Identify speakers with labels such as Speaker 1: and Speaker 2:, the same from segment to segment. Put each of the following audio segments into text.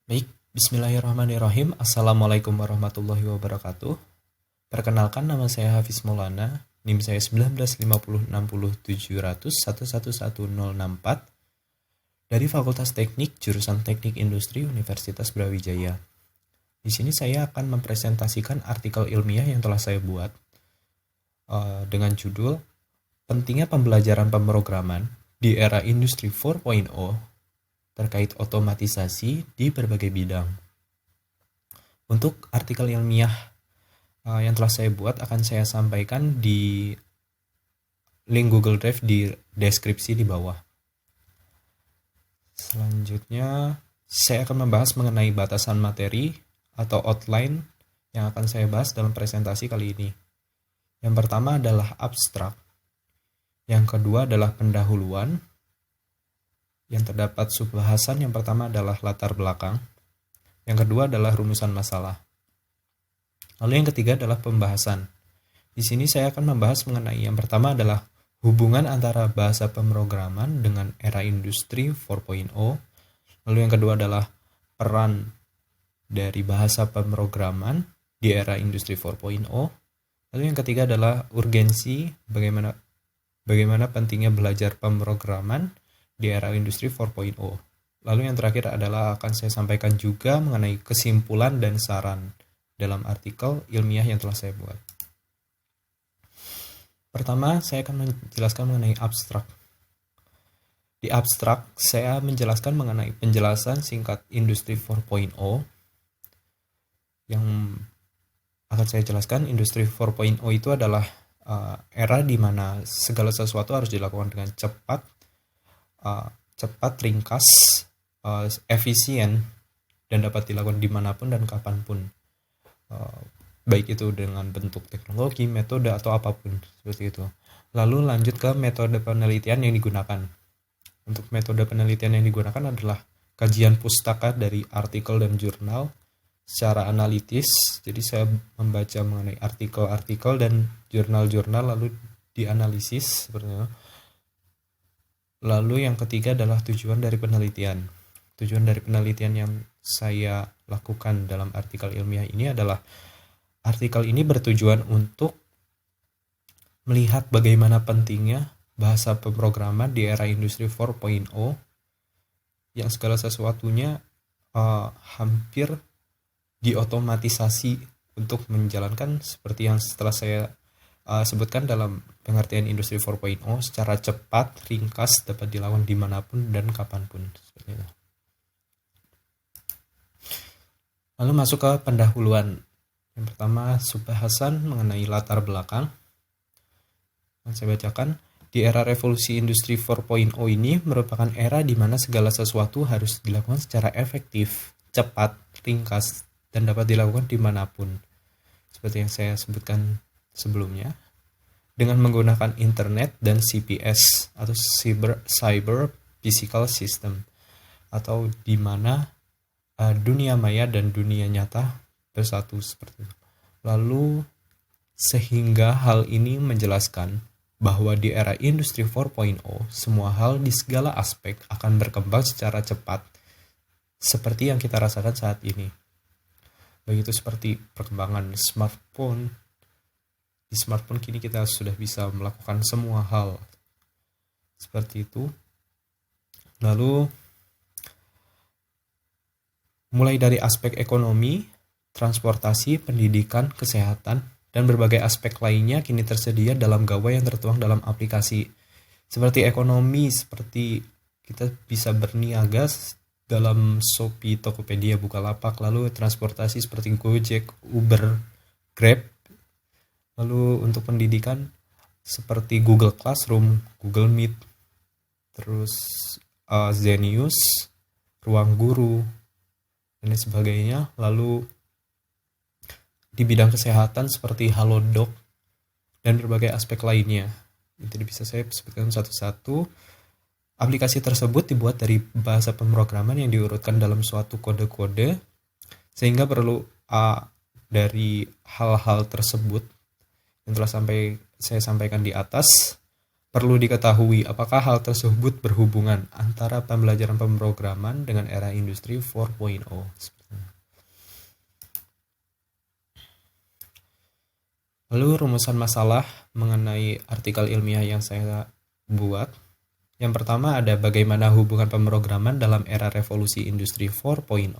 Speaker 1: Baik, bismillahirrahmanirrahim. Assalamualaikum warahmatullahi wabarakatuh. Perkenalkan, nama saya Hafiz Maulana. NIM saya 1950607001111064 dari Fakultas Teknik Jurusan Teknik Industri Universitas Brawijaya. Di sini saya akan mempresentasikan artikel ilmiah yang telah saya buat dengan judul Pentingnya Pembelajaran Pemrograman di Era Industri 4.0 terkait otomatisasi di berbagai bidang. Untuk artikel ilmiah yang telah saya buat akan saya sampaikan di link Google Drive di deskripsi di bawah. Selanjutnya, saya akan membahas mengenai batasan materi atau outline yang akan saya bahas dalam presentasi kali ini. Yang pertama adalah abstrak, yang kedua adalah pendahuluan, yang terdapat subbahasan. Yang pertama adalah latar belakang, yang kedua adalah rumusan masalah. Lalu yang ketiga adalah pembahasan. Di sini saya akan membahas mengenai yang pertama adalah hubungan antara bahasa pemrograman dengan era industri 4.0. Lalu yang kedua adalah peran dari bahasa pemrograman di era industri 4.0. Lalu yang ketiga adalah urgensi, bagaimana pentingnya belajar pemrograman di era industri 4.0. Lalu yang terakhir adalah akan saya sampaikan juga mengenai kesimpulan dan saran dalam artikel ilmiah yang telah saya buat. Pertama, saya akan menjelaskan mengenai abstrak. Di abstrak, saya menjelaskan mengenai penjelasan singkat industri 4.0. Yang akan saya jelaskan, industri 4.0 itu adalah era di mana segala sesuatu harus dilakukan dengan cepat, ringkas, efisien, dan dapat dilakukan dimanapun dan kapanpun, baik itu dengan bentuk teknologi, metode, atau apapun seperti itu. Lalu lanjut ke metode penelitian yang digunakan. Untuk metode penelitian yang digunakan adalah kajian pustaka dari artikel dan jurnal secara analitis. Jadi saya membaca mengenai artikel-artikel dan jurnal-jurnal lalu dianalisis seperti itu. Lalu yang ketiga adalah tujuan dari penelitian. Tujuan dari penelitian yang saya lakukan dalam artikel ilmiah ini adalah artikel ini bertujuan untuk melihat bagaimana pentingnya bahasa pemrograman di era industri 4.0 yang segala sesuatunya hampir diotomatisasi untuk menjalankan seperti yang setelah saya sebutkan dalam pengertian industri 4.0 secara cepat, ringkas, dapat dilakukan dimanapun dan kapanpun. Seperti itu. Lalu masuk ke pendahuluan. Yang pertama, subbahasan mengenai latar belakang. Yang saya bacakan, di era revolusi industri 4.0 ini merupakan era di mana segala sesuatu harus dilakukan secara efektif, cepat, ringkas, dan dapat dilakukan dimanapun. Seperti yang saya sebutkan sebelumnya, dengan menggunakan internet dan CPS atau cyber physical system, atau di mana dunia maya dan dunia nyata bersatu seperti itu. Lalu sehingga hal ini menjelaskan bahwa di era industri 4.0 semua hal di segala aspek akan berkembang secara cepat seperti yang kita rasakan saat ini. Begitu seperti perkembangan smartphone. Di smartphone kini kita sudah bisa melakukan semua hal seperti itu. Lalu mulai dari aspek ekonomi, transportasi, pendidikan, kesehatan, dan berbagai aspek lainnya kini tersedia dalam gawai yang tertuang dalam aplikasi. Seperti ekonomi, seperti kita bisa berniaga dalam Shopee, Tokopedia, Bukalapak. Lalu transportasi seperti Gojek, Uber, Grab. Lalu untuk pendidikan seperti Google Classroom, Google Meet, terus Zenius, Ruang Guru, dan sebagainya. Lalu di bidang kesehatan seperti Halodoc dan berbagai aspek lainnya. Itu bisa saya sebutkan satu-satu. Aplikasi tersebut dibuat dari bahasa pemrograman yang diurutkan dalam suatu kode-kode, sehingga perlu dari hal-hal tersebut yang telah saya sampaikan di atas, Perlu diketahui apakah hal tersebut berhubungan antara pembelajaran pemrograman dengan era industri 4.0. Lalu rumusan masalah mengenai artikel ilmiah yang saya buat. Yang pertama ada bagaimana hubungan pemrograman dalam era revolusi industri 4.0.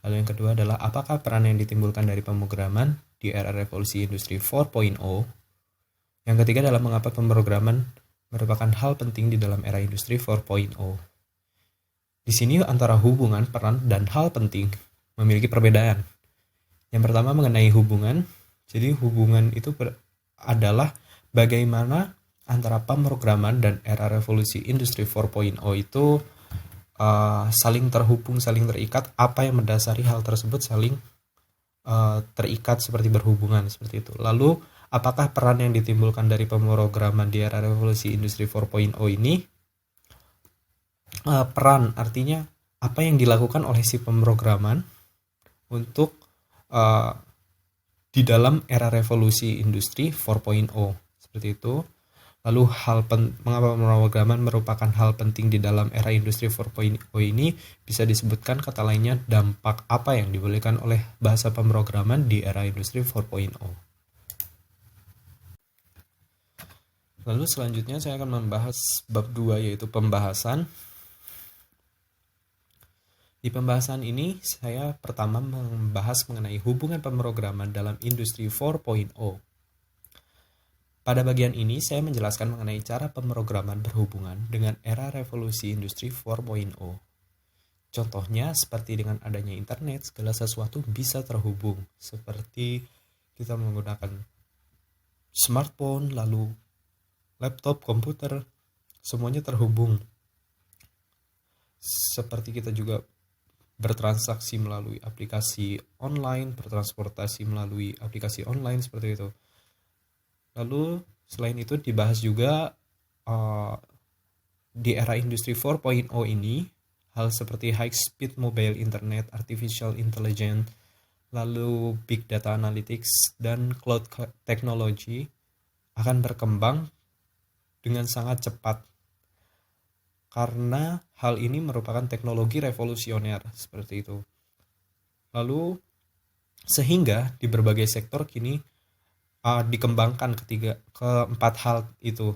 Speaker 1: Lalu yang kedua adalah apakah peran yang ditimbulkan dari pemrograman di era revolusi industri 4.0. Yang ketiga adalah mengapa pemrograman merupakan hal penting di dalam era industri 4.0. Di sini antara hubungan, peran, dan hal penting memiliki perbedaan. Yang pertama mengenai hubungan. Jadi hubungan itu adalah bagaimana antara pemrograman dan era revolusi industri 4.0 itu saling terhubung, saling terikat. Apa yang mendasari hal tersebut saling terikat seperti berhubungan seperti itu. Lalu apakah peran yang ditimbulkan dari pemrograman di era revolusi industri 4.0 ini? Peran artinya apa yang dilakukan oleh si pemrograman untuk di dalam era revolusi industri 4.0 seperti itu. Lalu mengapa pemrograman merupakan hal penting di dalam era industri 4.0 ini? Bisa disebutkan kata lainnya dampak apa yang diberikan oleh bahasa pemrograman di era industri 4.0. Lalu selanjutnya saya akan membahas bab 2 yaitu pembahasan. Di pembahasan ini saya pertama membahas mengenai hubungan pemrograman dalam industri 4.0. Pada bagian ini saya menjelaskan mengenai cara pemrograman berhubungan dengan era revolusi industri 4.0. Contohnya seperti dengan adanya internet, segala sesuatu bisa terhubung. Seperti kita menggunakan smartphone, lalu laptop, komputer, semuanya terhubung. Seperti kita juga bertransaksi melalui aplikasi online, bertransportasi melalui aplikasi online seperti itu. Lalu selain itu dibahas juga di era industri 4.0 ini hal seperti high speed mobile internet, artificial intelligence, lalu big data analytics dan cloud technology akan berkembang dengan sangat cepat. Karena hal ini merupakan teknologi revolusioner seperti itu. Lalu sehingga di berbagai sektor kini dikembangkan keempat hal itu.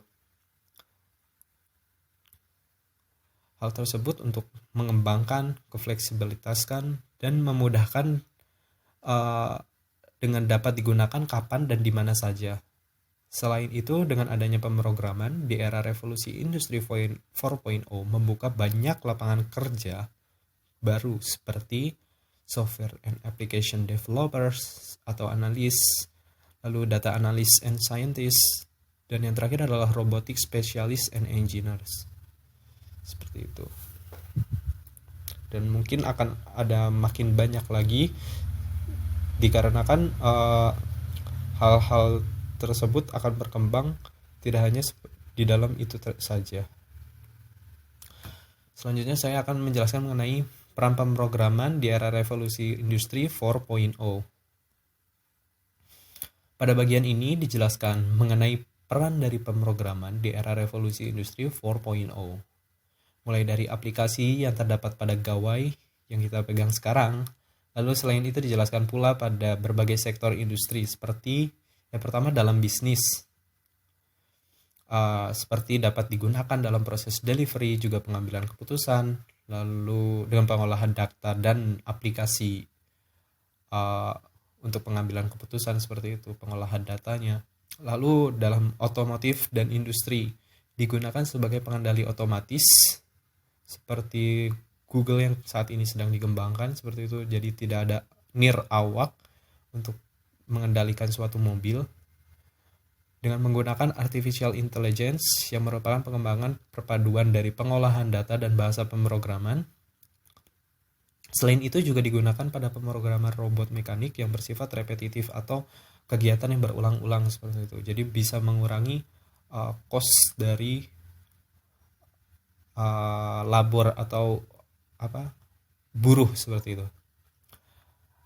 Speaker 1: Hal tersebut untuk mengembangkan, kefleksibilitaskan, dan memudahkan dengan dapat digunakan kapan dan di mana saja. Selain itu, dengan adanya pemrograman di era revolusi industri 4.0 membuka banyak lapangan kerja baru seperti software and application developers atau analis, lalu data analyst and scientist, dan yang terakhir adalah robotic specialist and engineers. Seperti itu. Dan mungkin akan ada makin banyak lagi dikarenakan hal-hal tersebut akan berkembang tidak hanya di dalam itu saja. Selanjutnya saya akan menjelaskan mengenai peran pemrograman di era revolusi industri 4.0. Pada bagian ini dijelaskan mengenai peran dari pemrograman di era revolusi industri 4.0. Mulai dari aplikasi yang terdapat pada gawai yang kita pegang sekarang. Lalu selain itu dijelaskan pula pada berbagai sektor industri seperti yang pertama dalam bisnis, seperti dapat digunakan dalam proses delivery, juga pengambilan keputusan, lalu dengan pengolahan data dan aplikasi untuk pengambilan keputusan seperti itu, pengolahan datanya. Lalu dalam otomotif dan industri digunakan sebagai pengendali otomatis, seperti Google yang saat ini sedang dikembangkan seperti itu, jadi tidak ada nirawak untuk mengendalikan suatu mobil dengan menggunakan artificial intelligence yang merupakan pengembangan perpaduan dari pengolahan data dan bahasa pemrograman. Selain itu juga digunakan pada pemrograman robot mekanik yang bersifat repetitif atau kegiatan yang berulang-ulang seperti itu. Jadi bisa mengurangi cost dari labor atau buruh seperti itu.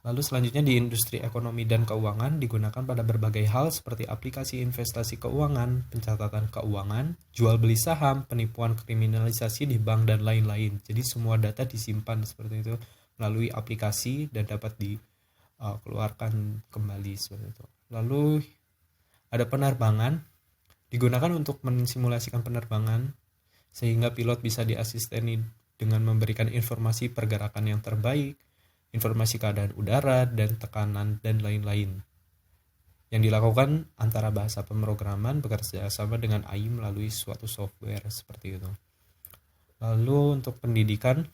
Speaker 1: Lalu selanjutnya di industri ekonomi dan keuangan digunakan pada berbagai hal seperti aplikasi investasi keuangan, pencatatan keuangan, jual beli saham, penipuan kriminalisasi di bank dan lain-lain. Jadi semua data disimpan seperti itu melalui aplikasi dan dapat dikeluarkan kembali seperti itu. Lalu ada penerbangan, digunakan untuk mensimulasikan penerbangan sehingga pilot bisa diasisteni dengan memberikan informasi pergerakan yang terbaik, informasi keadaan udara dan tekanan dan lain-lain. Yang dilakukan antara bahasa pemrograman bekerja sama dengan AI melalui suatu software seperti itu. Lalu untuk pendidikan,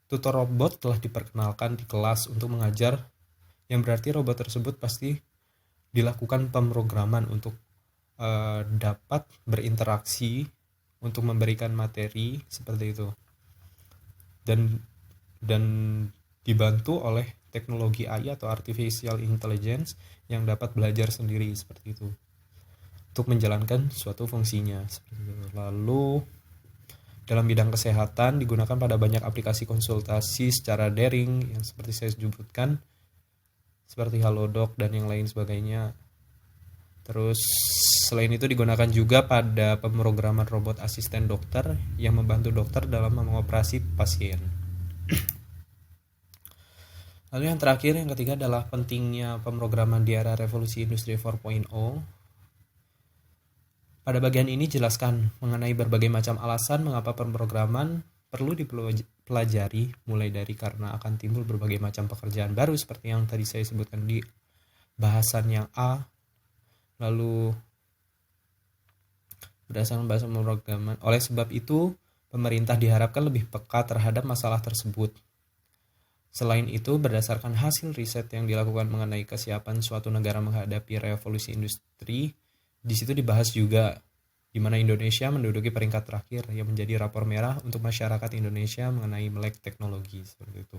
Speaker 1: tutor robot telah diperkenalkan di kelas untuk mengajar, yang berarti robot tersebut pasti dilakukan pemrograman untuk dapat berinteraksi untuk memberikan materi seperti itu. Dan dibantu oleh teknologi AI atau artificial intelligence yang dapat belajar sendiri seperti itu untuk menjalankan suatu fungsinya seperti itu. Lalu dalam bidang kesehatan digunakan pada banyak aplikasi konsultasi secara daring yang seperti saya sebutkan seperti Halodoc dan yang lain sebagainya. Terus selain itu digunakan juga pada pemrograman robot asisten dokter yang membantu dokter dalam mengoperasi pasien. Lalu yang terakhir, yang ketiga adalah pentingnya pemrograman di era revolusi industri 4.0. Pada bagian ini jelaskan mengenai berbagai macam alasan mengapa pemrograman perlu dipelajari, mulai dari karena akan timbul berbagai macam pekerjaan baru seperti yang tadi saya sebutkan di bahasan yang A. Lalu berdasarkan bahasa pemrograman, oleh sebab itu pemerintah diharapkan lebih peka terhadap masalah tersebut. Selain itu, berdasarkan hasil riset yang dilakukan mengenai kesiapan suatu negara menghadapi revolusi industri, di situ dibahas juga di mana Indonesia menduduki peringkat terakhir yang menjadi rapor merah untuk masyarakat Indonesia mengenai melek teknologi seperti itu.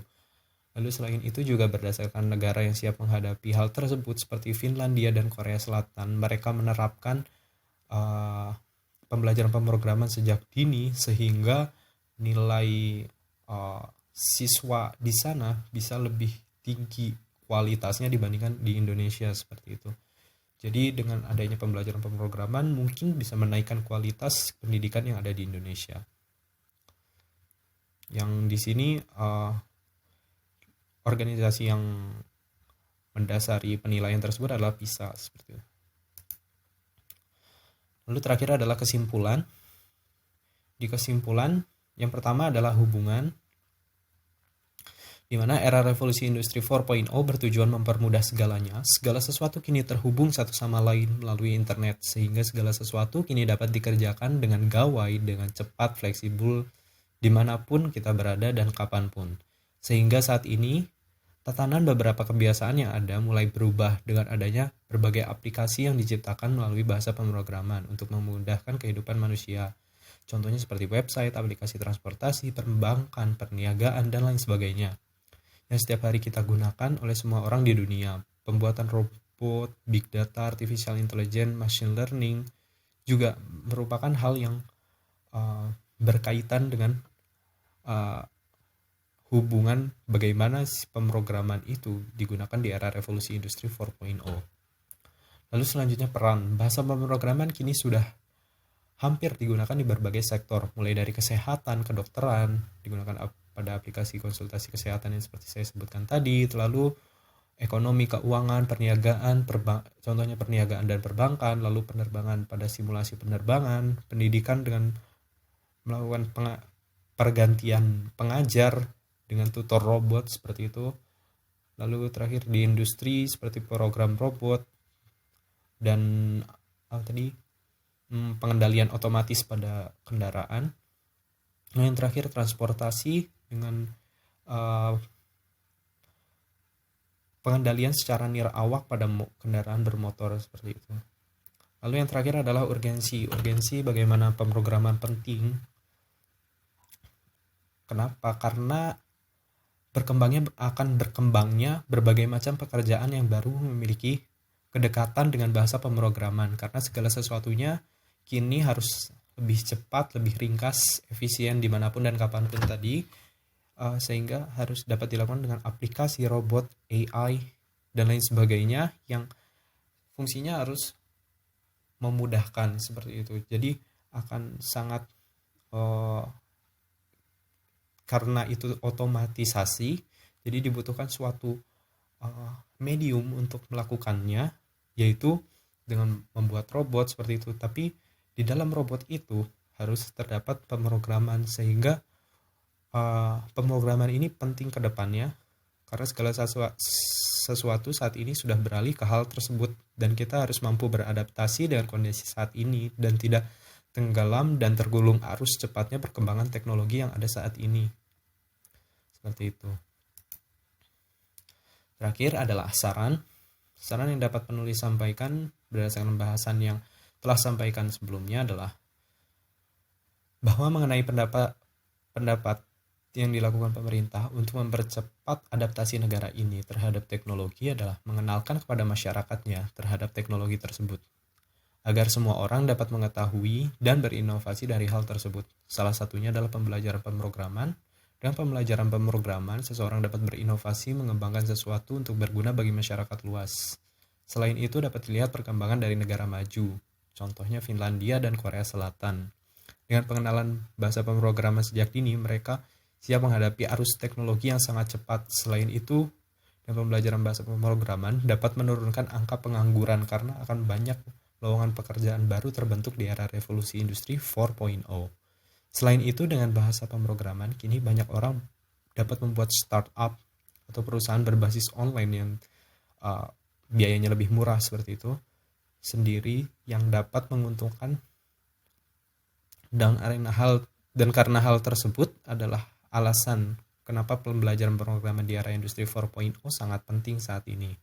Speaker 1: Lalu selain itu juga berdasarkan negara yang siap menghadapi hal tersebut seperti Finlandia dan Korea Selatan, mereka menerapkan pembelajaran pemrograman sejak dini sehingga nilai siswa di sana bisa lebih tinggi kualitasnya dibandingkan di Indonesia seperti itu. Jadi dengan adanya pembelajaran pemrograman mungkin bisa menaikkan kualitas pendidikan yang ada di Indonesia. Yang di sini organisasi yang mendasari penilaian tersebut adalah PISA seperti itu. Lalu terakhir adalah kesimpulan. Di kesimpulan yang pertama adalah hubungan, di mana era revolusi industri 4.0 bertujuan mempermudah segalanya. Segala sesuatu kini terhubung satu sama lain melalui internet, sehingga segala sesuatu kini dapat dikerjakan dengan gawai, dengan cepat, fleksibel, dimanapun kita berada dan kapanpun. Sehingga saat ini, tatanan beberapa kebiasaan yang ada mulai berubah dengan adanya berbagai aplikasi yang diciptakan melalui bahasa pemrograman untuk memudahkan kehidupan manusia. Contohnya seperti website, aplikasi transportasi, perbankan, perniagaan, dan lain sebagainya. Yang setiap hari kita gunakan oleh semua orang di dunia. Pembuatan robot, big data, artificial intelligence, machine learning juga merupakan hal yang berkaitan dengan hubungan bagaimana pemrograman itu digunakan di era revolusi industri 4.0. Lalu selanjutnya peran. Bahasa pemrograman kini sudah hampir digunakan di berbagai sektor, mulai dari kesehatan, kedokteran, digunakan pada aplikasi konsultasi kesehatan yang seperti saya sebutkan tadi, lalu ekonomi, keuangan, perniagaan, contohnya perniagaan dan perbankan, lalu penerbangan pada simulasi penerbangan, pendidikan dengan melakukan pergantian pengajar dengan tutor robot seperti itu. Lalu terakhir di industri seperti program robot dan pengendalian otomatis pada kendaraan. Nah, yang terakhir transportasi dengan pengendalian secara nirawak pada kendaraan bermotor seperti itu. Lalu yang terakhir adalah urgensi bagaimana pemrograman penting. Kenapa? Karena berkembangnya berbagai macam pekerjaan yang baru memiliki kedekatan dengan bahasa pemrograman, karena segala sesuatunya kini harus lebih cepat, lebih ringkas, efisien dimanapun dan kapanpun tadi. sehingga harus dapat dilakukan dengan aplikasi robot, AI, dan lain sebagainya yang fungsinya harus memudahkan seperti itu. Jadi akan sangat karena itu otomatisasi, jadi dibutuhkan suatu medium untuk melakukannya, yaitu dengan membuat robot seperti itu. Tapi di dalam robot itu harus terdapat pemrograman, sehingga pemrograman ini penting ke depannya karena segala sesuatu saat ini sudah beralih ke hal tersebut, dan kita harus mampu beradaptasi dengan kondisi saat ini dan tidak tenggelam dan tergulung arus cepatnya perkembangan teknologi yang ada saat ini. Seperti itu. Terakhir adalah saran yang dapat penulis sampaikan berdasarkan pembahasan yang telah sampaikan sebelumnya adalah bahwa mengenai pendapat yang dilakukan pemerintah untuk mempercepat adaptasi negara ini terhadap teknologi adalah mengenalkan kepada masyarakatnya terhadap teknologi tersebut, agar semua orang dapat mengetahui dan berinovasi dari hal tersebut. Salah satunya adalah pembelajaran pemrograman. Dengan pembelajaran pemrograman, seseorang dapat berinovasi mengembangkan sesuatu untuk berguna bagi masyarakat luas. Selain itu dapat dilihat perkembangan dari negara maju, contohnya Finlandia dan Korea Selatan. Dengan pengenalan bahasa pemrograman sejak dini, mereka siap menghadapi arus teknologi yang sangat cepat. Selain itu, dengan pembelajaran bahasa pemrograman dapat menurunkan angka pengangguran karena akan banyak lowongan pekerjaan baru terbentuk di era revolusi industri 4.0. Selain itu, dengan bahasa pemrograman, kini banyak orang dapat membuat startup atau perusahaan berbasis online yang biayanya lebih murah seperti itu sendiri, yang dapat menguntungkan. Dan karena hal tersebut adalah alasan kenapa pembelajaran pemrograman di era industri 4.0 sangat penting saat ini.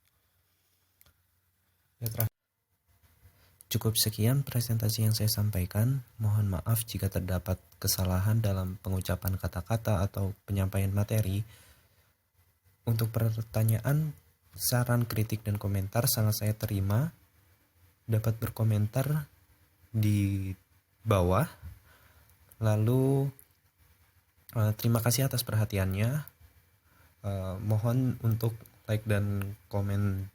Speaker 1: Cukup sekian presentasi yang saya sampaikan. Mohon maaf jika terdapat kesalahan dalam pengucapan kata-kata atau penyampaian materi. Untuk pertanyaan, saran, kritik, dan komentar sangat saya terima. Dapat berkomentar di bawah. Lalu terima kasih atas perhatiannya. Mohon untuk like dan komen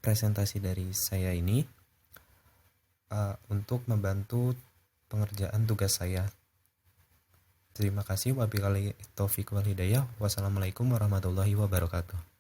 Speaker 1: presentasi dari saya ini untuk membantu pengerjaan tugas saya. Terima kasih. Wabillahi taufiq wal hidayah. Wassalamualaikum warahmatullahi wabarakatuh.